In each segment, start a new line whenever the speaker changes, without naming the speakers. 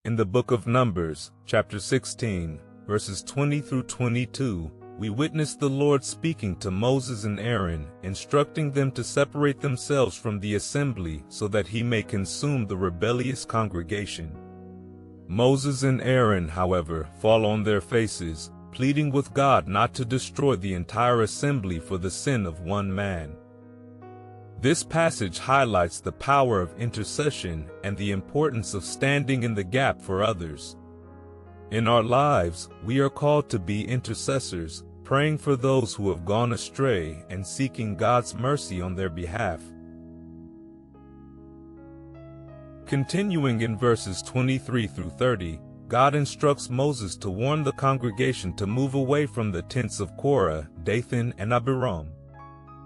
In the book of Numbers, chapter 16, verses 20 through 22, we witness the Lord speaking to Moses and Aaron, instructing them to separate themselves from the assembly so that he may consume the rebellious congregation. Moses and Aaron, however, fall on their faces, pleading with God not to destroy the entire assembly for the sin of one man. This passage highlights the power of intercession and the importance of standing in the gap for others. In our lives, we are called to be intercessors, praying for those who have gone astray and seeking God's mercy on their behalf. Continuing in verses 23 through 30, God instructs Moses to warn the congregation to move away from the tents of Korah, Dathan, and Abiram.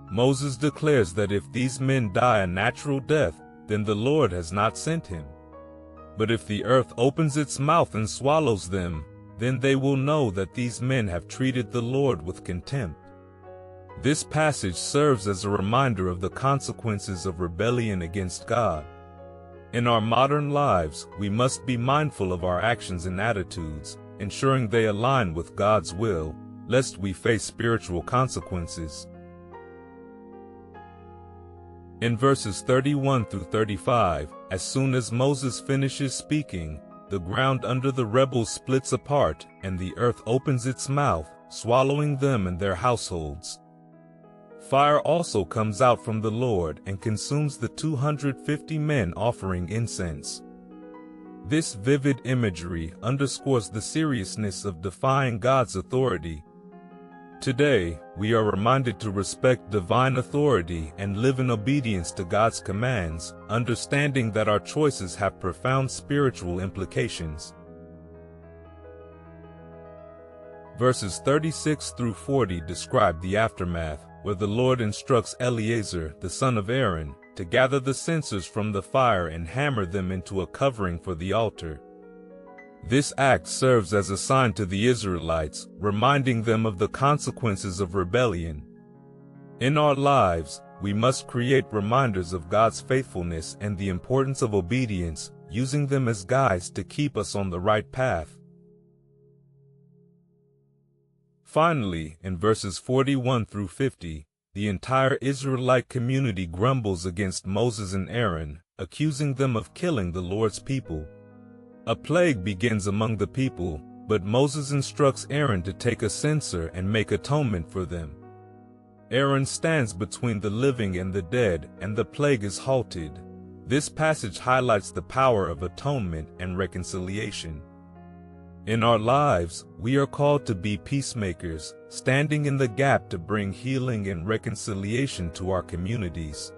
Moses declares that if these men die a natural death, then the Lord has not sent him. But if the earth opens its mouth and swallows them, then they will know that these men have treated the Lord with contempt. This passage serves as a reminder of the consequences of rebellion against God. In our modern lives, we must be mindful of our actions and attitudes, ensuring they align with God's will, lest we face spiritual consequences. In verses 31 through 35, as soon as Moses finishes speaking, the ground under the rebels splits apart, and the earth opens its mouth, swallowing them and their households. Fire also comes out from the Lord and consumes the 250 men offering incense. This vivid imagery underscores the seriousness of defying God's authority. Today, we are reminded to respect divine authority and live in obedience to God's commands, understanding that our choices have profound spiritual implications. Verses 36 through 40 describe the aftermath, where the Lord instructs Eleazar, the son of Aaron, to gather the censers from the fire and hammer them into a covering for the altar. This act serves as a sign to the Israelites, reminding them of the consequences of rebellion. In our lives, we must create reminders of God's faithfulness and the importance of obedience, using them as guides to keep us on the right path. Finally, in verses 41 through 50, the entire Israelite community grumbles against Moses and Aaron, accusing them of killing the Lord's people. A plague begins among the people, but Moses instructs Aaron to take a censer and make atonement for them. Aaron stands between the living and the dead, and the plague is halted. This passage highlights the power of atonement and reconciliation. In our lives, we are called to be peacemakers, standing in the gap to bring healing and reconciliation to our communities.